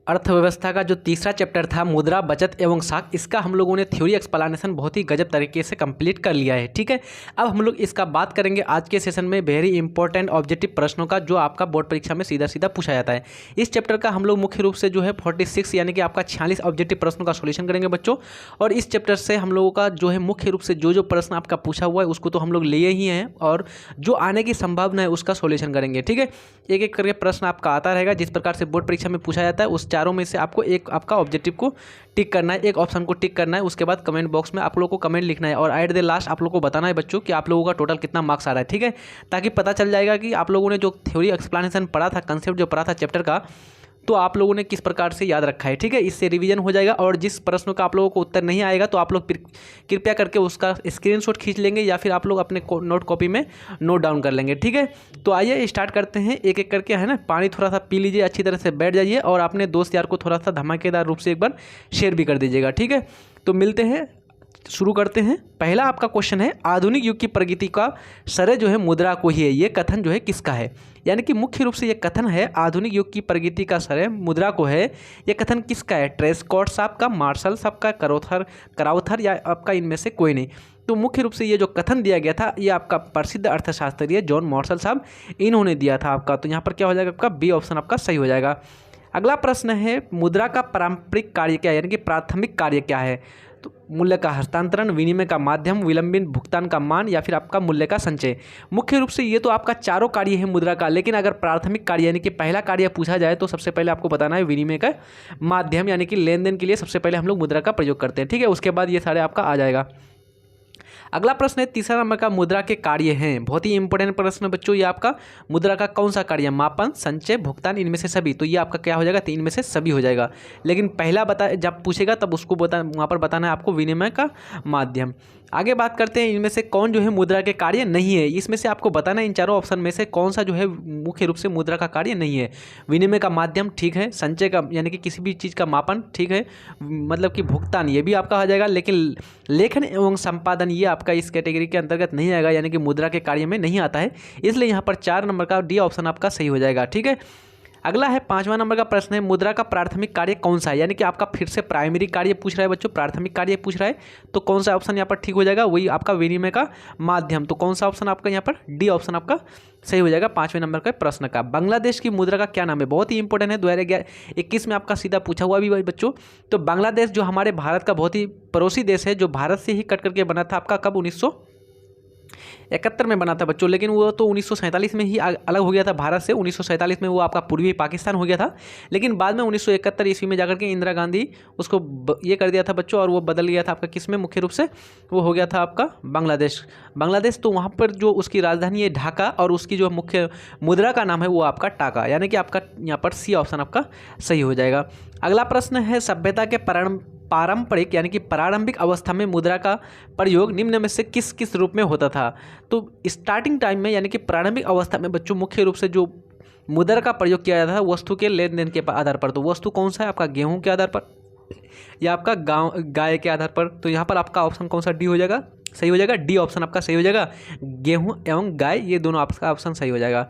अर्थव्यवस्था का जो तीसरा चैप्टर था मुद्रा बचत एवं साख, इसका हम लोगों ने थ्योरी एक्सप्लेनेशन बहुत ही गजब तरीके से कंप्लीट कर लिया है। ठीक है, अब हम लोग इसका बात करेंगे आज के सेशन में वेरी इंपॉर्टेंट ऑब्जेक्टिव प्रश्नों का, जो आपका बोर्ड परीक्षा में सीधा सीधा पूछा जाता है। इस चैप्टर का हम लोग मुख्य रूप से जो है 46 यानी कि आपका 46 ऑब्जेक्टिव प्रश्नों का सोल्यूशन करेंगे बच्चों। और इस चैप्टर से हम लोगों का जो है मुख्य रूप से जो प्रश्न आपका पूछा हुआ है उसको तो हम लोग लिए ही हैं, और जो आने की संभावना है उसका सोल्यूशन करेंगे। ठीक है, एक एक करके प्रश्न आपका आता रहेगा, जिस प्रकार से बोर्ड परीक्षा में पूछा जाता है उस चारों में से आपको एक आपका ऑब्जेक्टिव को टिक करना है, एक ऑप्शन को टिक करना है। उसके बाद कमेंट बॉक्स में आप लोगों को कमेंट लिखना है और एट द लास्ट आप लोगों को बताना है बच्चों कि आप लोगों का टोटल कितना मार्क्स आ रहा है। ठीक है, ताकि पता चल जाएगा कि आप लोगों ने जो थ्योरी एक्सप्लेनेशन पढ़ा था, कंसेप्ट जो पढ़ा था चैप्टर का, तो आप लोगों ने किस प्रकार से याद रखा है। ठीक है, इससे रिवीजन हो जाएगा। और जिस प्रश्नों का आप लोगों को उत्तर नहीं आएगा तो आप लोग कृपया करके उसका स्क्रीनशॉट खींच लेंगे या फिर आप लोग अपने नोट कॉपी में नोट डाउन कर लेंगे। ठीक है, तो आइए स्टार्ट करते हैं एक एक करके, है ना। पानी थोड़ा सा पी लीजिए, अच्छी तरह से बैठ जाइए और अपने दोस्त यार को थोड़ा सा धमाकेदार रूप से एक बार शेयर भी कर दीजिएगा। ठीक है, तो मिलते हैं, शुरू करते हैं। पहला आपका क्वेश्चन है, आधुनिक युग की प्रगति का श्रेय जो है मुद्रा को ही है, ये कथन जो है किसका है। यानी कि मुख्य रूप से ये कथन है, आधुनिक युग की प्रगति का श्रेय मुद्रा को है, ये कथन किसका है। ट्रेस्कॉट साहब का, मार्शल साहब का, कराउथर या आपका इनमें से कोई नहीं। तो मुख्य रूप से ये जो कथन दिया गया था ये आपका प्रसिद्ध अर्थशास्त्री जॉन मार्शल साहब, इन्होंने दिया था आपका। तो यहाँ पर क्या हो जाएगा, आपका बी ऑप्शन आपका सही हो जाएगा। अगला प्रश्न है, मुद्रा का पारंपरिक कार्य क्या है, यानी कि प्राथमिक कार्य क्या है। तो मूल्य का हस्तांतरण, विनिमय का माध्यम, विलंबित भुगतान का मान, या फिर आपका मूल्य का संचय। मुख्य रूप से ये तो आपका चारों कार्य है मुद्रा का, लेकिन अगर प्राथमिक कार्य यानी कि पहला कार्य पूछा जाए तो सबसे पहले आपको बताना है विनिमय का माध्यम, यानी कि लेन देन के लिए सबसे पहले हम लोग मुद्रा का प्रयोग करते हैं। ठीक है, उसके बाद ये सारे आपका आ जाएगा। अगला प्रश्न है, तीसरा नंबर का, मुद्रा के कार्य हैं। बहुत ही इंपॉर्टेंट प्रश्न बच्चों, ये आपका मुद्रा का कौन सा कार्य, मापन, संचय, भुगतान, इनमें से सभी। तो ये आपका क्या हो जाएगा, तीन में से सभी हो जाएगा। लेकिन पहला जब पूछेगा तब उसको वहाँ पर बताना है आपको विनिमय का माध्यम। आगे बात करते हैं, इनमें से कौन जो है मुद्रा के कार्य नहीं है। इसमें से आपको बताना है इन चारों ऑप्शन में से कौन सा जो है मुख्य रूप से मुद्रा का कार्य नहीं है। विनिमय का माध्यम ठीक है, संचय का यानी कि किसी भी चीज़ का मापन ठीक है, मतलब कि भुगतान ये भी आपका आ जाएगा, लेकिन लेखन एवं संपादन ये आपका इस कैटेगरी के अंतर्गत नहीं आएगा, यानी कि मुद्रा के कार्य में नहीं आता है। इसलिए यहाँ पर 4 नंबर का डी ऑप्शन आपका सही हो जाएगा। ठीक है, अगला है 5वां नंबर का प्रश्न है, मुद्रा का प्राथमिक कार्य कौन सा है। यानी कि आपका फिर से प्राइमरी कार्य पूछ रहा है बच्चों, प्राथमिक कार्य पूछ रहा है, तो कौन सा ऑप्शन यहाँ पर ठीक हो जाएगा, वही आपका विनिमय का माध्यम। तो कौन सा ऑप्शन आपका यहाँ पर डी ऑप्शन आपका सही हो जाएगा 5वें नंबर का प्रश्न का। बांग्लादेश की मुद्रा का क्या नाम है, बहुत ही इंपॉर्टेंट है, 2021 में आपका सीधा पूछा हुआ भी बच्चों। तो बांग्लादेश जो हमारे भारत का बहुत ही पड़ोसी देश है, जो भारत से ही कट करके बना था आपका, कब 1971 में बना था बच्चों, लेकिन वो तो 1947 में ही अलग हो गया था भारत से। 1947 में वो आपका पूर्वी पाकिस्तान हो गया था, लेकिन बाद में 1971 ईस्वी में जाकर के इंदिरा गांधी उसको ये कर दिया था बच्चों, और वो बदल गया था आपका किस में, मुख्य रूप से वो हो गया था आपका बांग्लादेश। तो वहाँ पर जो उसकी राजधानी है ढाका, और उसकी जो मुख्य मुद्रा का नाम है वो आपका टाका, यानी कि आपका यहाँ पर सी ऑप्शन आपका सही हो जाएगा। अगला प्रश्न है, सभ्यता के पारंपरिक यानी कि प्रारंभिक अवस्था में मुद्रा का प्रयोग निम्न में से किस किस रूप में होता था। तो स्टार्टिंग टाइम में यानी कि प्रारंभिक अवस्था में बच्चों मुख्य रूप से जो मुद्रा का प्रयोग किया जाता था वस्तु के लेन देन के आधार पर। तो वस्तु कौन सा है आपका, गेहूं के आधार पर या आपका गाय के आधार पर। तो यहाँ पर आपका ऑप्शन कौन सा डी हो जाएगा, सही हो जाएगा, डी ऑप्शन आपका सही हो जाएगा, गेहूँ एवं गाय ये दोनों आपका ऑप्शन सही हो जाएगा।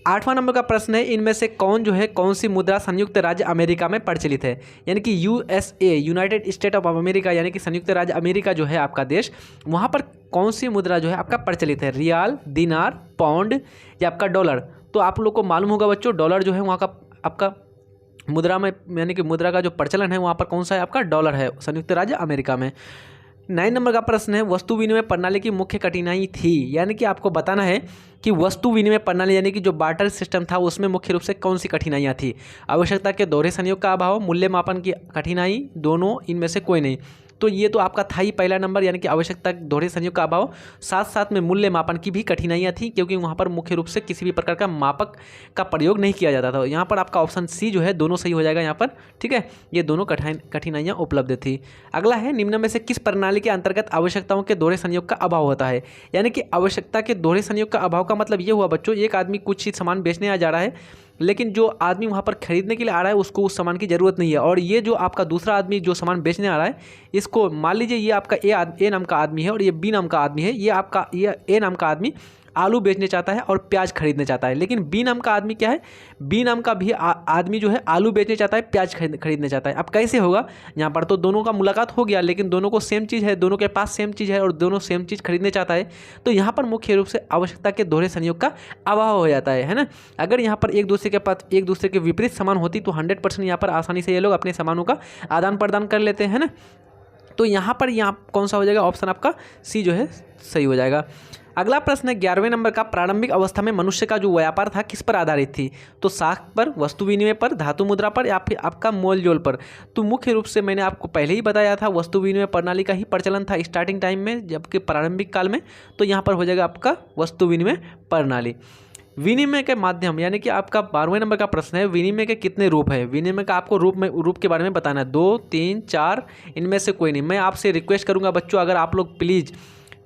8वां नंबर का प्रश्न है, इनमें से कौन सी मुद्रा संयुक्त राज्य अमेरिका में प्रचलित है। यानी कि USA United state of America, यानी कि संयुक्त राज्य अमेरिका जो है आपका देश, वहाँ पर कौन सी मुद्रा जो है आपका प्रचलित है, रियाल, दिनार, पाउंड या आपका डॉलर। तो आप लोग को मालूम होगा बच्चों, डॉलर जो है वहाँ का आपका मुद्रा में यानी कि मुद्रा का जो प्रचलन है वहाँ पर कौन सा है आपका, डॉलर है संयुक्त राज्य अमेरिका में। 9 नंबर का प्रश्न है, वस्तु विनिमय प्रणाली की मुख्य कठिनाई थी। यानी कि आपको बताना है कि वस्तु विनिमय प्रणाली यानी कि जो बार्टर सिस्टम था उसमें मुख्य रूप से कौन सी कठिनाइयाँ थी। आवश्यकता के दोहरे संयोग का अभाव, मूल्य मापन की कठिनाई, दोनों, इनमें से कोई नहीं। तो ये तो आपका था ही पहला नंबर, यानी कि आवश्यकता दोहरे संयोग का अभाव, साथ साथ में मूल्य मापन की भी कठिनाइयाँ थी, क्योंकि वहाँ पर मुख्य रूप से किसी भी प्रकार का मापक का प्रयोग नहीं किया जाता था। यहाँ पर आपका ऑप्शन सी जो है दोनों सही हो जाएगा यहाँ पर। ठीक है, ये दोनों कठिनाइयाँ उपलब्ध थी। अगला है, निम्न में से किस प्रणाली के अंतर्गत आवश्यकताओं के दोहरे संयोग का अभाव होता है। यानी कि आवश्यकता के दोहरे संयोग का अभाव का मतलब ये हुआ बच्चों, एक आदमी कुछ चीज़ सामान बेचने आ जा रहा है, लेकिन जो आदमी वहाँ पर खरीदने के लिए आ रहा है उसको उस सामान की ज़रूरत नहीं है, और ये जो आपका दूसरा आदमी जो सामान बेचने आ रहा है, इसको मान लीजिए ये आपका ए नाम का आदमी है और ये बी नाम का आदमी है, ये आपका ये ए नाम का आदमी आलू बेचने चाहता है और प्याज खरीदने चाहता है। लेकिन बी नाम का आदमी क्या है, बी नाम का भी आदमी जो है आलू बेचने चाहता है, प्याज खरीदने चाहता है। अब कैसे होगा, यहाँ पर तो दोनों का मुलाकात हो गया, लेकिन दोनों को सेम चीज़ है, दोनों के पास सेम चीज़ है और दोनों सेम चीज़ खरीदने चाहता है, तो यहाँ पर मुख्य रूप से आवश्यकता के दोहरे संयोग का अभाव हो जाता है ना। अगर यहाँ पर एक दूसरे के पास एक दूसरे के विपरीत सामान होती तो 100% यहाँ पर आसानी से ये लोग अपने सामानों का आदान प्रदान कर लेते हैं ना। तो यहाँ पर कौन सा हो जाएगा, ऑप्शन आपका सी जो है सही हो जाएगा। अगला प्रश्न है 11वें नंबर का, प्रारंभिक अवस्था में मनुष्य का जो व्यापार था किस पर आधारित थी, तो साख पर, वस्तु विनिमय पर, धातु मुद्रा पर या फिर आपका मोल जोल पर। तो मुख्य रूप से मैंने आपको पहले ही बताया था वस्तु विनिमय प्रणाली का ही प्रचलन था स्टार्टिंग टाइम में, जबकि प्रारंभिक काल में, तो यहाँ पर हो जाएगा आपका वस्तु विनिमय प्रणाली। विनिमय के माध्यम, यानी कि आपका 12वें नंबर का प्रश्न है, विनिमय के कितने रूप है। विनिमय का आपको रूप के बारे में बताना है, 2, 3, 4, इनमें से कोई नहीं। मैं आपसे रिक्वेस्ट करूंगा बच्चों, अगर आप लोग प्लीज़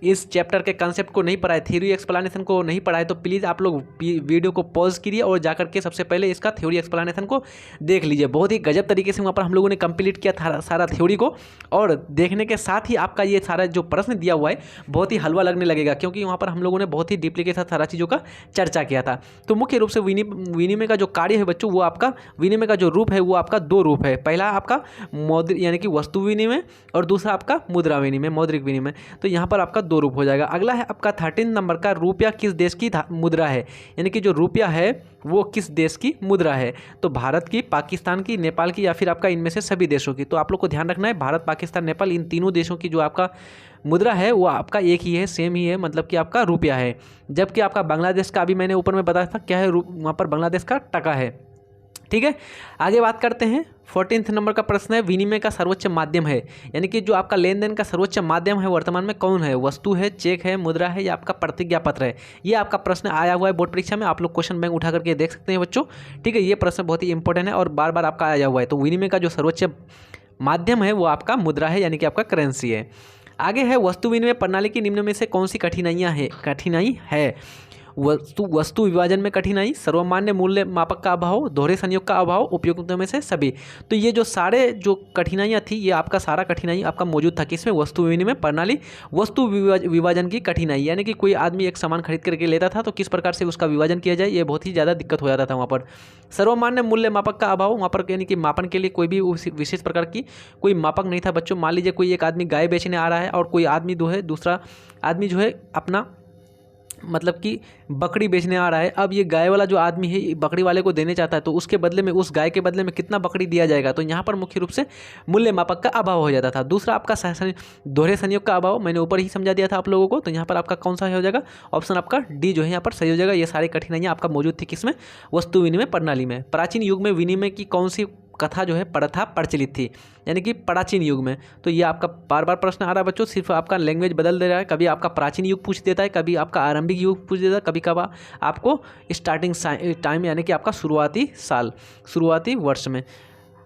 इस चैप्टर के कंसेप्ट को नहीं पढ़ाए, थ्योरी एक्सप्लेनेशन को नहीं पढ़ाए, तो प्लीज़ आप लोग वीडियो को पॉज कीजिए और जाकर के सबसे पहले इसका थ्योरी एक्सप्लेनेशन को देख लीजिए। बहुत ही गजब तरीके से वहाँ पर हम लोगों ने कंप्लीट किया था सारा थ्योरी को, और देखने के साथ ही आपका ये सारा जो प्रश्न दिया हुआ है बहुत ही हलवा लगने लगेगा, क्योंकि वहाँ पर हम लोगों ने बहुत ही डीपली के साथ सारा चीज़ों का चर्चा किया था। तो मुख्य रूप से विनिमय का जो कार्य है बच्चों, वो आपका विनिमय का जो रूप है वो आपका 2 रूप है। पहला आपका मौद्रिक यानी कि वस्तु विनिमय, और दूसरा आपका मुद्रा विनिमय, मौद्रिक विनिमय। तो यहाँ पर आपका 2 रूप हो जाएगा। अगला है आपका 13 नंबर का, रुपया किस देश की मुद्रा है, यानी कि जो रुपया है वो किस देश की मुद्रा है, तो भारत की, पाकिस्तान की, नेपाल की, या फिर आपका इनमें से सभी देशों की। तो आप लोग को ध्यान रखना है, भारत, पाकिस्तान, नेपाल, इन तीनों देशों की जो आपका मुद्रा है वो आपका एक ही है, सेम ही है, मतलब कि आपका रुपया है। जबकि आपका बांग्लादेश का अभी मैंने ऊपर में बताया था क्या है, वहाँ पर बांग्लादेश का टका है। ठीक है, आगे बात करते हैं। 14 नंबर का प्रश्न है, विनिमय का सर्वोच्च माध्यम है, यानी कि जो आपका लेन देन का सर्वोच्च माध्यम है वर्तमान में कौन है, वस्तु है, चेक है, मुद्रा है, या आपका प्रतिज्ञा पत्र है। ये आपका प्रश्न आया हुआ है बोर्ड परीक्षा में, आप लोग क्वेश्चन बैंक उठा करके देख सकते हैं बच्चों। ठीक है, ये प्रश्न बहुत ही इंपॉर्टेंट है और बार बार आपका आया हुआ है। तो विनिमय का जो सर्वोच्च माध्यम है वो आपका मुद्रा है, यानी कि आपका करेंसी है। आगे है, वस्तु विनिमय प्रणाली की निम्न में से कौन सी कठिनाई है। वस्तु विभाजन में कठिनाई, सर्वमान्य मूल्य मापक का अभाव, दोहरे संयोग का अभाव, उपयोगिता में से सभी। तो ये जो सारे जो कठिनाइयाँ थी, ये आपका सारा कठिनाई आपका मौजूद था किसमें, वस्तु विनिमय प्रणाली, वस्तु विभाजन की कठिनाई, यानी कि कोई आदमी एक सामान खरीद करके लेता था तो किस प्रकार से उसका विभाजन किया जाए, ये बहुत ही ज़्यादा दिक्कत हो जाता था वहाँ पर। सर्वमान्य मूल्य मापक का अभाव, वहाँ पर यानी कि मापन के लिए कोई भी विशेष प्रकार की कोई मापक नहीं था बच्चों। मान लीजिए कोई एक आदमी गाय बेचने आ रहा है और कोई आदमी दूसरा आदमी जो है अपना मतलब कि बकरी बेचने आ रहा है। अब ये गाय वाला जो आदमी है बकरी वाले को देने चाहता है, तो उसके बदले में, उस गाय के बदले में कितना बकरी दिया जाएगा, तो यहाँ पर मुख्य रूप से मूल्य मापक का अभाव हो जाता था। दूसरा आपका दोहरे संयोग का अभाव, मैंने ऊपर ही समझा दिया था आप लोगों को। तो यहाँ पर आपका कौन सा हो जाएगा, ऑप्शन आपका डी जो है यहाँ पर सही हो जाएगा। ये सारी कठिनाइयाँ आपका मौजूद थी किसमें, वस्तु विनिमय प्रणाली में। प्राचीन युग में विनिमय की कौन सी कथा जो है प्रथा प्रचलित थी, यानी कि प्राचीन युग में। तो ये आपका बार बार प्रश्न आ रहा है बच्चों, सिर्फ आपका लैंग्वेज बदल दे रहा है। कभी आपका प्राचीन युग पूछ देता है, कभी आपका आरंभिक युग पूछ देता है, कभी कभी आपको स्टार्टिंग टाइम यानी कि आपका शुरुआती वर्ष में।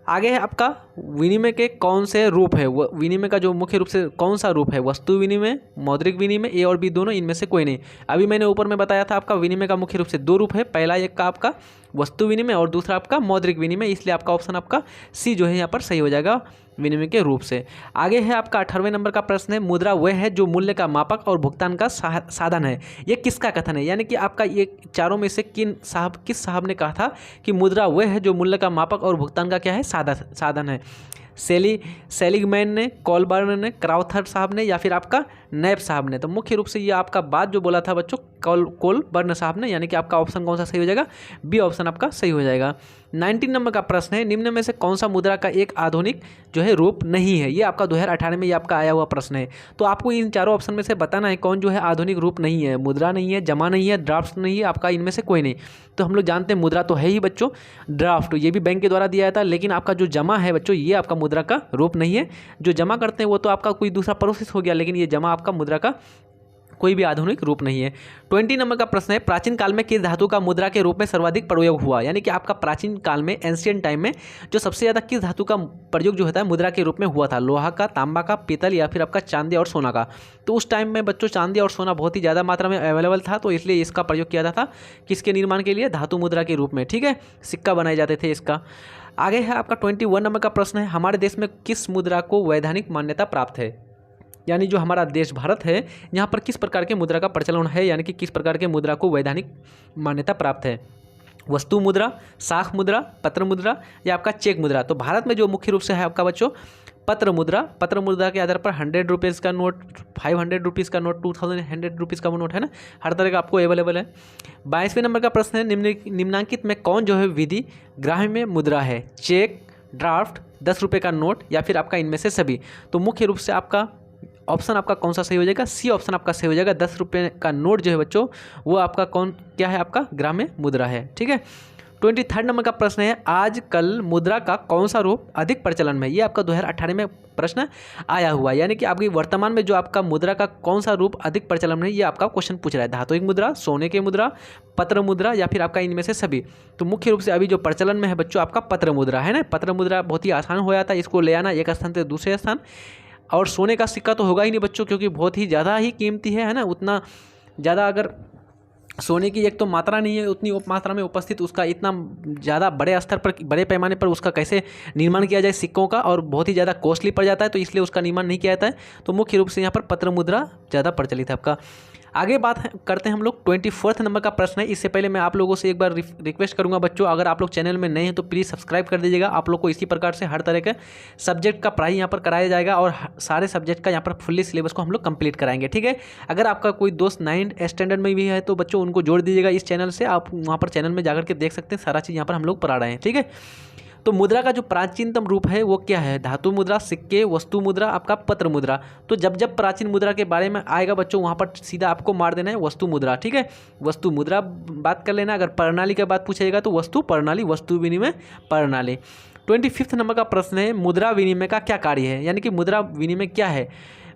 आगे है आपका विनिमय के कौन से रूप है, विनिमय का जो मुख्य रूप से कौन सा रूप है, वस्तु विनिमय, मौद्रिक विनिमय, ए और बी दोनों, इनमें से कोई नहीं। अभी मैंने ऊपर में बताया था आपका विनिमय का मुख्य रूप से 2 रूप है, पहला एक का आपका वस्तु विनिमय और दूसरा आपका मौद्रिक विनिमय, इसलिए आपका ऑप्शन आपका सी जो है यहाँ पर सही हो जाएगा विनिमय के रूप से। आगे है आपका 18वें नंबर का प्रश्न है, मुद्रा वह है जो मूल्य का मापक और भुगतान का साधन है। ये किसका कथन है, यानी कि आपका ये चारों में से किस साहब ने कहा था कि मुद्रा वह है जो मूल्य का मापक और भुगतान का क्या है, साधन है। सेलिगमैन ने, कॉलबर्न ने, क्राउथर साहब ने, या फिर आपका नैप साहब ने। तो मुख्य रूप से ये आपका बात जो बोला था बच्चों कॉलबर्न साहब ने, यानी कि आपका ऑप्शन कौन सा सही हो जाएगा, बी ऑप्शन आपका सही हो जाएगा। 19 नंबर का प्रश्न है, निम्न में से कौन सा मुद्रा का एक आधुनिक जो है रूप नहीं है। ये आपका 2018 में ये आपका आया हुआ प्रश्न है। तो आपको इन चारों ऑप्शन में से बताना है कौन जो है आधुनिक रूप नहीं है। मुद्रा नहीं है, जमा नहीं है, ड्राफ्ट नहीं है, आपका इनमें से कोई नहीं। तो हम लोग जानते हैं मुद्रा तो है ही बच्चों, ड्राफ्ट ये भी बैंक के द्वारा दिया जाता है, लेकिन आपका जो जमा है बच्चों ये आपका मुद्रा का रूप नहीं है। जो जमा करते हैं वो तो आपका कोई दूसरा प्रोसेस हो गया, लेकिन ये जमा आपका मुद्रा का कोई भी आधुनिक रूप नहीं है। 20 नंबर का प्रश्न है, प्राचीन काल में किस धातु का मुद्रा के रूप में सर्वाधिक प्रयोग हुआ, यानी कि आपका प्राचीन काल में, एंशियंट टाइम में जो सबसे ज़्यादा किस धातु का प्रयोग जो होता है मुद्रा के रूप में हुआ था, लोहा का, तांबा का, पीतल, या फिर आपका चांदी और सोना का। तो उस टाइम में बच्चों चांदी और सोना बहुत ही ज़्यादा मात्रा में अवेलेबल था, तो इसलिए इसका प्रयोग किया जाता था किसके निर्माण के लिए, धातु मुद्रा के रूप में। ठीक है, सिक्का बनाए जाते थे इसका। आगे है आपका 21 नंबर का प्रश्न है, हमारे देश में किस मुद्रा को वैधानिक मान्यता प्राप्त है। यानी जो हमारा देश भारत है यहाँ पर किस प्रकार के मुद्रा का प्रचलन है, यानी कि किस प्रकार के मुद्रा को वैधानिक मान्यता प्राप्त है। वस्तु मुद्रा, साख मुद्रा, पत्र मुद्रा या आपका चेक मुद्रा। तो भारत में जो मुख्य रूप से है आपका बच्चों पत्र मुद्रा। पत्र मुद्रा के आधार पर 100 रुपीज़ का नोट, 500 रुपीज़ का नोट, 2100 रुपीज़ का नोट है ना, हर तरह का आपको अवेलेबल है। 22वें नंबर का प्रश्न है निम्नलिखित में कौन जो है विधि ग्राह्य मुद्रा है। चेक, ड्राफ्ट, 10 रुपये का नोट या फिर आपका इनमें से सभी। तो मुख्य रूप से आपका ऑप्शन आपका कौन सा सही हो जाएगा, सी ऑप्शन आपका सही हो जाएगा। 10 रुपये का नोट जो है बच्चों वो आपका क्या है, आपका ग्राम्य मुद्रा है। ठीक है। 23 नंबर का प्रश्न है आजकल मुद्रा का कौन सा रूप अधिक प्रचलन में। ये आपका 2018 में प्रश्न आया हुआ है, यानी कि आपकी वर्तमान में जो आपका मुद्रा का कौन सा रूप अधिक प्रचलन में, ये आपका क्वेश्चन पूछ रहा है। धातुक मुद्रा, सोने की मुद्रा, पत्र मुद्रा या फिर आपका इनमें से सभी। तो मुख्य रूप से अभी जो प्रचलन में है बच्चों आपका पत्र मुद्रा है ना। पत्र मुद्रा बहुत ही आसान हो जाता है, इसको ले आना एक स्थान से दूसरे स्थान। और सोने का सिक्का तो होगा ही नहीं बच्चों, क्योंकि बहुत ही ज़्यादा ही कीमती है ना। उतना ज़्यादा अगर सोने की एक तो मात्रा नहीं है, उतनी मात्रा में उपस्थित उसका इतना ज़्यादा बड़े स्तर पर, बड़े पैमाने पर उसका कैसे निर्माण किया जाए सिक्कों का, और बहुत ही ज़्यादा कॉस्टली पड़ जाता है, तो इसलिए उसका निर्माण नहीं किया जाता है। तो मुख्य रूप से यहाँ पर पत्र मुद्रा ज़्यादा प्रचलित है आपका। आगे बात करते हैं हम लोग 24 नंबर का प्रश्न है। इससे पहले मैं आप लोगों से एक बार रिक्वेस्ट करूंगा बच्चों, अगर आप लोग चैनल में नए हैं तो प्लीज़ सब्सक्राइब कर दीजिएगा। आप लोग को इसी प्रकार से हर तरह के सब्जेक्ट का पढ़ाई यहाँ पर कराया जाएगा और सारे सब्जेक्ट का यहाँ पर फुल्ली सिलेबस को हम लोग कंप्लीट कराएंगे। ठीक है। अगर आपका कोई दोस्त 9th स्टैंडर्ड में भी है तो बच्चों उनको जोड़ दीजिएगा इस चैनल से। आप वहाँ पर चैनल में जाकर के देख सकते हैं, सारा चीज़ यहाँ पर हम लोग पढ़ा रहे हैं। ठीक है। तो मुद्रा का जो प्राचीनतम रूप है वो क्या है। धातु मुद्रा, सिक्के, वस्तु मुद्रा, आपका पत्र मुद्रा। तो जब जब प्राचीन मुद्रा के बारे में आएगा बच्चों वहाँ पर सीधा आपको मार देना है वस्तु मुद्रा। ठीक है। वस्तु मुद्रा बात कर लेना। अगर प्रणाली की बात पूछेगा तो वस्तु प्रणाली, वस्तु विनिमय प्रणाली। 25 नंबर का प्रश्न है मुद्रा विनिमय का क्या कार्य है, यानी कि मुद्रा विनिमय क्या है।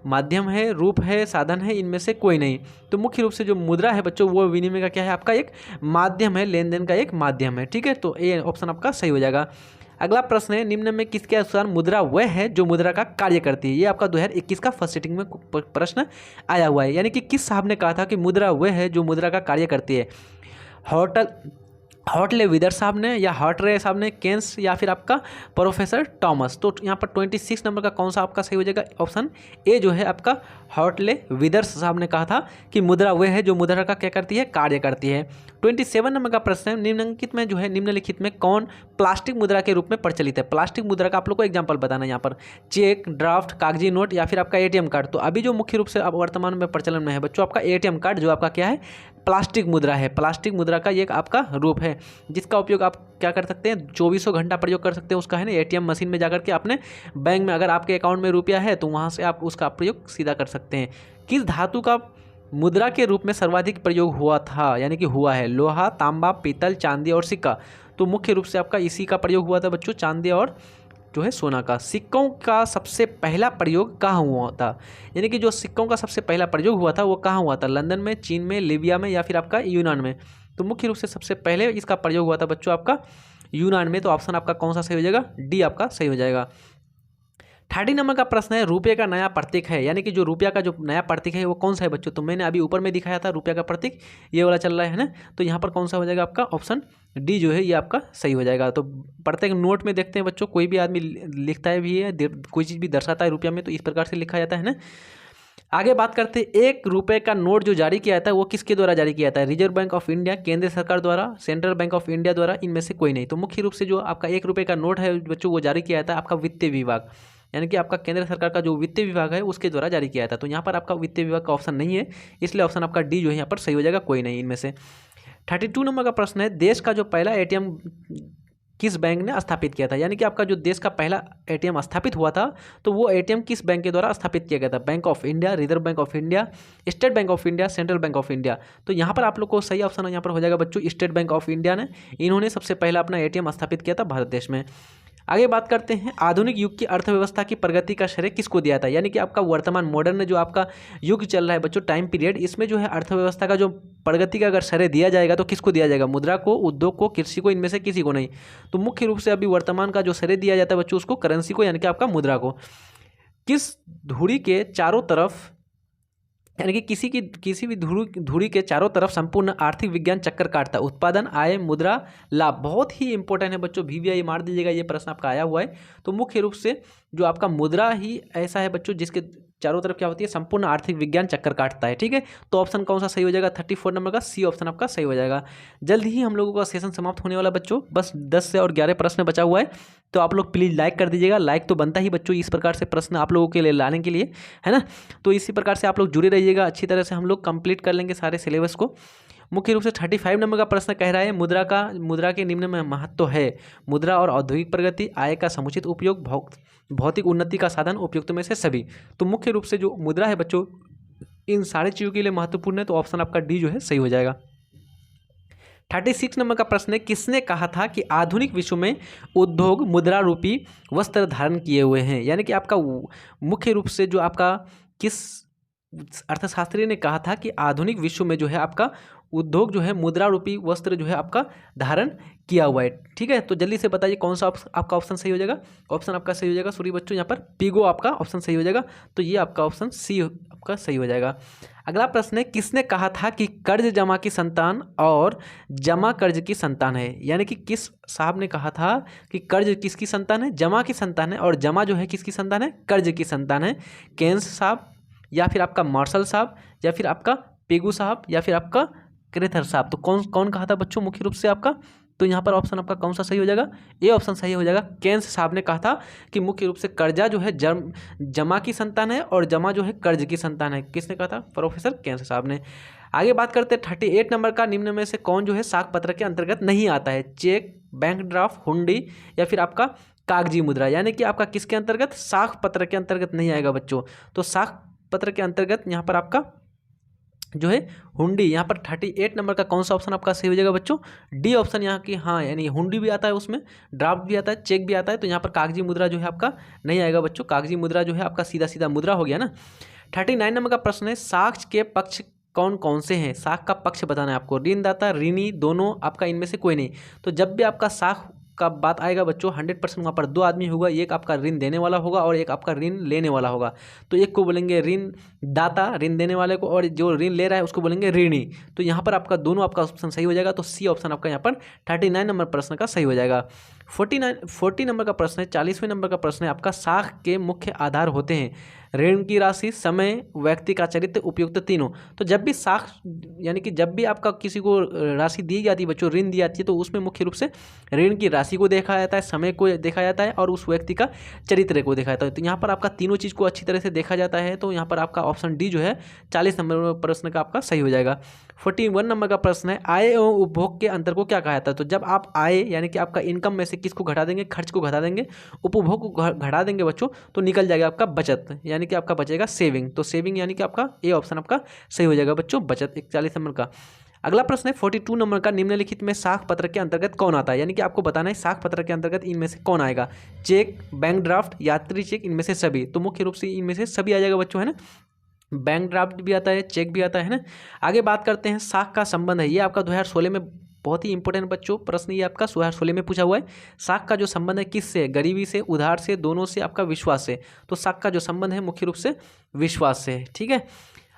माध्यम है, रूप है, साधन है, इनमें से कोई नहीं। तो मुख्य रूप से जो मुद्रा है बच्चों वो विनिमय का क्या है, आपका एक माध्यम है, लेन देन का एक माध्यम है। ठीक है। तो ये ऑप्शन आपका सही हो जाएगा। अगला प्रश्न है निम्न में किसके अनुसार मुद्रा वह है जो मुद्रा का कार्य करती है। ये आपका 2021 का फर्स्ट सिटिंग में प्रश्न आया हुआ है, यानी कि किस साहब ने कहा था कि मुद्रा वह है जो मुद्रा का कार्य करती है। हॉटले विदर साहब ने, या हॉटरे साहब ने, केन्स, या फिर आपका प्रोफेसर टॉमस। तो यहाँ पर 26 नंबर का कौन सा आपका सही हो जाएगा, ऑप्शन ए जो है आपका हॉटले विदर्स साहब ने कहा था कि मुद्रा वह है जो मुद्रा का क्या करती है, कार्य करती है। 27 नंबर का प्रश्न है निम्नलिखित में जो है, निम्नलिखित में कौन प्लास्टिक मुद्रा के रूप में प्रचलित है। प्लास्टिक मुद्रा का आप लोग को एग्जाम्पल बताना है यहाँ पर। चेक, ड्राफ्ट, कागजी नोट या फिर आपका ATM कार्ड। तो अभी जो मुख्य रूप से अब वर्तमान में प्रचलन में है बच्चों आपका ATM कार्ड, जो आपका क्या है, प्लास्टिक मुद्रा है। प्लास्टिक मुद्रा का एक आपका रूप है जिसका उपयोग आप क्या कर सकते हैं, 24 घंटा प्रयोग कर सकते हैं उसका, है ना। ATM मशीन में जाकर के अपने बैंक में, अगर आपके अकाउंट में रुपया है तो वहाँ से आप उसका प्रयोग सीधा कर सकते हैं। किस धातु का मुद्रा के रूप में सर्वाधिक प्रयोग हुआ था, यानी कि हुआ है। लोहा, तांबा, पीतल, चांदी और सिक्का। तो मुख्य रूप से आपका इसी का प्रयोग हुआ था बच्चों, चांदी और जो है सोना का। सिक्कों का सबसे पहला प्रयोग कहाँ हुआ था, यानी कि जो सिक्कों का सबसे पहला प्रयोग हुआ था वो कहाँ हुआ था। लंदन में, चीन में, लीबिया में या फिर आपका यूनान में। तो मुख्य रूप से सबसे पहले इसका प्रयोग हुआ था बच्चों आपका यूनान में। तो ऑप्शन आपका कौन सा सही हो जाएगा, डी आपका सही हो जाएगा। 30 नंबर का प्रश्न है रुपये का नया प्रतीक है, यानी कि जो रुपया का जो नया प्रतीक है वो कौन सा है बच्चों। तो मैंने अभी ऊपर में दिखाया था रुपया का प्रतीक, ये वाला चल रहा है ना। तो यहाँ पर कौन सा हो जाएगा आपका, ऑप्शन डी जो है ये आपका सही हो जाएगा। तो प्रत्येक नोट में देखते हैं बच्चों, कोई भी आदमी लिखता है भी है, कोई चीज़ भी दर्शाता है रुपया में, तो इस प्रकार से लिखा जाता है ना। आगे बात करते हैं 1 रुपये का नोट जो जारी किया जाता है वो किसके द्वारा जारी किया जाता है। रिजर्व बैंक ऑफ इंडिया, केंद्र सरकार द्वारा, सेंट्रल बैंक ऑफ इंडिया द्वारा, इनमें से कोई नहीं। तो मुख्य रूप से जो आपका 1 रुपये का नोट है बच्चों वो जारी किया जाता है आपका वित्तीय विभाग, यानी कि आपका केंद्र सरकार का जो वित्तीय विभाग है उसके द्वारा जारी किया जाता है। तो यहाँ पर आपका वित्तीय विभाग का ऑप्शन नहीं है, इसलिए ऑप्शन आपका डी जो है यहाँ पर सही हो जाएगा, कोई नहीं इनमें से। 32 नंबर का प्रश्न है देश का जो पहला ATM किस बैंक ने स्थापित किया था, यानी कि आपका जो देश का पहला ATM स्थापित हुआ था तो वो ATM किस बैंक के द्वारा स्थापित किया गया था। Bank of India, reserve bank of India, state bank of India, central bank of India. तो यहाँ पर आप लोग को सही ऑप्शन यहाँ पर हो जाएगा बच्चों स्टेट बैंक ऑफ इंडिया ने, इन्होंने सबसे पहला अपना ATM स्थापित किया था भारत देश में। आगे बात करते हैं आधुनिक युग की अर्थव्यवस्था की प्रगति का श्रेय किसको दिया था, यानी कि आपका वर्तमान मॉडर्न जो आपका युग चल रहा है बच्चों, टाइम पीरियड, इसमें जो है अर्थव्यवस्था का जो प्रगति का अगर श्रेय दिया जाएगा तो किसको दिया जाएगा। मुद्रा को, उद्योग को, कृषि को, इनमें से किसी को नहीं। तो मुख्य रूप से अभी वर्तमान का जो श्रेय दिया जाता है बच्चों उसको करेंसी को, यानी कि आपका मुद्रा को। किस धुरी के चारों तरफ, यानी कि किसी भी धुरी के चारों तरफ संपूर्ण आर्थिक विज्ञान चक्कर काटता है। उत्पादन, आय, मुद्रा, लाभ। बहुत ही इंपॉर्टेंट है बच्चों, VVI मार दीजिएगा, ये प्रश्न आपका आया हुआ है। तो मुख्य रूप से जो आपका मुद्रा ही ऐसा है बच्चों जिसके चारों तरफ क्या होती है, संपूर्ण आर्थिक विज्ञान चक्कर काटता है। ठीक है, तो ऑप्शन कौन सा सही हो जाएगा, 34 नंबर का सी ऑप्शन आपका सही हो जाएगा। जल्द ही हम लोगों का सेशन समाप्त होने वाला बच्चों, बस 10 से और 11 प्रश्न बचा हुआ है, तो आप लोग प्लीज़ लाइक कर दीजिएगा। लाइक तो बनता ही बच्चों इस प्रकार से प्रश्न आप लोगों के लिए लाने के लिए, है ना। तो इसी प्रकार से आप लोग जुड़े रहिएगा, अच्छी तरह से हम लोग कंप्लीट कर लेंगे सारे सिलेबस को। मुख्य रूप से 35 नंबर का प्रश्न कह रहा है मुद्रा के निम्न में महत्व है, मुद्रा और औद्योगिक प्रगति, आय का समुचित उपयोग, भौतिक उन्नति का साधन, उपयुक्त में से सभी। तो मुख्य रूप से जो मुद्रा है बच्चों इन सारी चीज़ों के लिए महत्वपूर्ण है, तो ऑप्शन आपका डी जो है सही हो जाएगा। 36 नंबर का प्रश्न है, किसने कहा था कि आधुनिक विश्व में उद्योग मुद्रा रूपी वस्त्र धारण किए हुए हैं। यानी कि आपका मुख्य रूप से जो आपका किस अर्थशास्त्री ने कहा था कि आधुनिक विश्व में जो है आपका उद्योग जो है मुद्रा रूपी वस्त्र जो है आपका धारण किया हुआ है। ठीक है, तो जल्दी से बताइए कौन सा आपका ऑप्शन सही हो जाएगा। ऑप्शन आपका सही हो जाएगा, सॉरी बच्चों यहाँ पर पीगो आपका ऑप्शन सही हो जाएगा, तो ये आपका ऑप्शन सी आपका सही हो जाएगा। अगला प्रश्न है, किसने कहा था कि कर्ज जमा की संतान और जमा कर्ज की संतान है। यानी कि किस साहब ने कहा था कि कर्ज किसकी संतान है, जमा की संतान है, और जमा जो है किसकी संतान है, कर्ज की संतान है। केन्स साहब, या फिर आपका मार्शल साहब, या फिर आपका पेगू साहब, या फिर आपका क्रेथर साहब। तो कौन कौन कहा था बच्चों मुख्य रूप से आपका, तो यहाँ पर ऑप्शन आपका कौन सा सही हो जाएगा, ए ऑप्शन सही हो जाएगा। केन्स साहब ने कहा था कि मुख्य रूप से कर्जा जो है जमा की संतान है और जमा जो है कर्ज की संतान है। किसने कहा था, प्रोफेसर केन्स साहब ने। आगे बात करते हैं 38 नंबर का, निम्न में से कौन जो है साख पत्र के अंतर्गत नहीं आता है, चेक, बैंक ड्राफ्ट, हुंडी, या फिर आपका कागजी मुद्रा। यानी कि आपका किसके अंतर्गत, साख पत्र के अंतर्गत नहीं आएगा बच्चों। तो साख पत्र के अंतर्गत यहाँ पर आपका जो है हुंडी, यहाँ पर 38 नंबर का कौन सा ऑप्शन आपका सही हो जाएगा बच्चों, डी ऑप्शन यहाँ की। हाँ, यानी हुंडी भी आता है, उसमें ड्राफ्ट भी आता है, चेक भी आता है, तो यहाँ पर कागजी मुद्रा जो है आपका नहीं आएगा बच्चों। कागजी मुद्रा जो है आपका सीधा सीधा मुद्रा हो गया ना। 39 नंबर का प्रश्न है, साख के पक्ष कौन कौन से हैं। साख का पक्ष बताना है आपको, ऋणदाता, ऋणी, दोनों, आपका इनमें से कोई नहीं। तो जब भी आपका साख का बात आएगा बच्चों 100% वहाँ पर दो आदमी होगा, एक आपका ऋण देने वाला होगा और एक आपका ऋण लेने वाला होगा। तो एक को बोलेंगे ऋण दाता, ऋण देने वाले को, और जो ऋण ले रहा है उसको बोलेंगे ऋणी। तो यहाँ पर आपका दोनों आपका ऑप्शन सही हो जाएगा, तो सी ऑप्शन आपका यहाँ पर 39 नंबर प्रश्न का सही हो जाएगा। 40 नंबर का प्रश्न है, 40वें नंबर का प्रश्न है आपका, साख के मुख्य आधार होते हैं ऋण की राशि, समय, व्यक्ति का चरित्र, उपयुक्त तीनों। तो जब भी साख यानी कि जब भी आपका किसी को राशि दी जाती है बच्चों, ऋण दी जाती है, तो उसमें मुख्य रूप से ऋण की राशि को देखा जाता है, समय को देखा जाता है, और उस व्यक्ति का चरित्र को देखा जाता है। तो यहाँ पर आपका तीनों चीज़ को अच्छी तरह से देखा जाता है, तो यहाँ पर आपका ऑप्शन डी जो है 40 नंबर प्रश्न का आपका सही हो जाएगा। 41 नंबर का प्रश्न है, आय एवं उपभोग के अंतर को क्या कहा जाता है। तो जब आप आय यानी कि आपका इनकम में से किसको घटा देंगे, खर्च को घटा देंगे, उपभोग को घटा देंगे बच्चों, तो निकल जाएगा आपका बचत, यानी कि आपका बचेगा सेविंग। तो सेविंग यानी कि आपका ए ऑप्शन आपका सही हो जाएगा बच्चों, बचत। 41 नंबर का अगला प्रश्न है 42 नंबर का, निम्नलिखित में साख पत्र के अंतर्गत कौन आता है। यानी कि आपको बताना है साख पत्र के अंतर्गत इनमें से कौन आएगा, चेक, बैंक ड्राफ्ट, यात्री चेक, इनमें से सभी। तो मुख्य रूप से इनमें से सभी आ जाएगा बच्चों, है ना। बैंक ड्राफ्ट भी आता है, चेक भी आता है ना। आगे बात करते हैं साख का संबंध है, ये आपका 2016 में बहुत ही इंपॉर्टेंट बच्चों प्रश्न ये आपका 2016 में पूछा हुआ है। साख का जो संबंध है किससे, गरीबी से, उधार से, दोनों से, आपका विश्वास से। तो साख का जो संबंध है मुख्य रूप से विश्वास से है। ठीक है,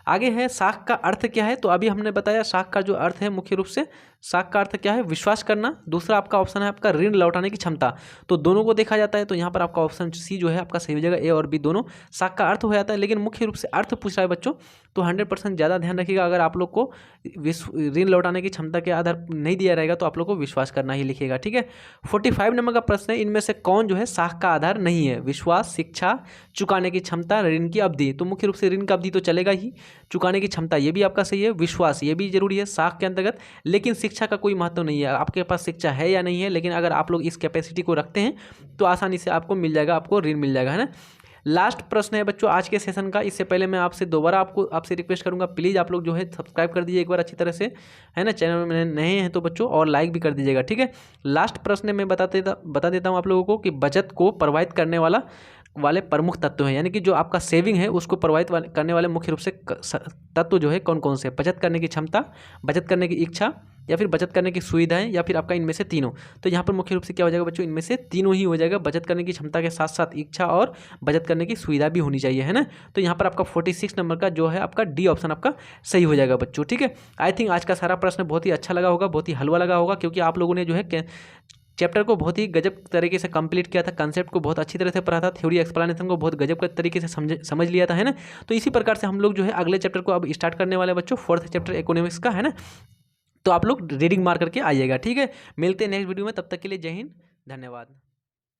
आगे है साख का अर्थ क्या है। तो अभी हमने बताया साख का जो अर्थ है मुख्य रूप से साख का अर्थ क्या है, विश्वास करना। दूसरा आपका ऑप्शन है आपका ऋण लौटाने की क्षमता। तो दोनों को देखा जाता है, तो यहाँ पर आपका ऑप्शन सी जो है आपका सही हो जाएगा, ए और बी दोनों साख का अर्थ हो जाता है। लेकिन मुख्य रूप से अर्थ पूछ रहा है बच्चों, तो 100% ज़्यादा ध्यान रखिएगा। अगर आप लोग को ऋण लौटाने की क्षमता के आधार नहीं दिया रहेगा तो आप लोग को विश्वास करना ही लिखिएगा। ठीक है, 45 नंबर का प्रश्न है, इनमें से कौन जो है साख का आधार नहीं है, विश्वास, शिक्षा, चुकाने की क्षमता, ऋण की अवधि। तो मुख्य रूप से ऋण की अवधि तो चलेगा ही, चुकाने की क्षमता ये भी आपका सही है, विश्वास ये भी जरूरी है साख के अंतर्गत। लेकिन शिक्षा का कोई महत्व नहीं है, आपके पास शिक्षा है या नहीं है, लेकिन अगर आप लोग इस कैपेसिटी को रखते हैं तो आसानी से आपको मिल जाएगा, आपको ऋण मिल जाएगा, है ना। लास्ट प्रश्न है बच्चों आज के सेशन का। इससे पहले मैं आपसे दोबारा आपसे रिक्वेस्ट करूंगा, प्लीज़ आप लोग जो है सब्सक्राइब कर दीजिए एक बार अच्छी तरह से, है ना। चैनल में नए हैं तो बच्चों, और लाइक भी कर दीजिएगा। ठीक है, लास्ट प्रश्न मैं बता देता हूँ आप लोगों को कि बचत को प्रभावित करने वाले प्रमुख तत्व हैं, यानी कि जो आपका सेविंग है उसको प्रभावित करने वाले मुख्य रूप से तत्व जो है कौन कौन से, बचत करने की क्षमता, बचत करने की इच्छा, या फिर बचत करने की सुविधाएं, या फिर आपका इनमें से तीनों। तो यहाँ पर मुख्य रूप से क्या हो जाएगा बच्चों, इनमें से तीनों ही हो जाएगा। बचत करने की क्षमता के साथ साथ इच्छा और बचत करने की सुविधा भी होनी चाहिए, है ना। तो यहाँ पर आपका 46 नंबर का जो है आपका डी ऑप्शन आपका सही हो जाएगा बच्चों। ठीक है, आई थिंक आज का सारा प्रश्न बहुत ही अच्छा लगा होगा, बहुत ही हलवा लगा होगा, क्योंकि आप लोगों ने जो है चैप्टर को बहुत ही गजब तरीके से कंप्लीट किया था, कंसेप्ट को बहुत अच्छी तरह से पढ़ा था, थ्योरी एक्सप्लेनेशन को बहुत गजब के तरीके से समझ लिया था, है ना। तो इसी प्रकार से हम लोग जो है अगले चैप्टर को अब स्टार्ट करने वाले बच्चों, 4th चैप्टर इकोनॉमिक्स का, है ना। तो आप लोग रीडिंग मार करके आइएगा, ठीक है। मिलते हैं नेक्स्ट वीडियो में, तब तक के लिए जय हिंद, धन्यवाद।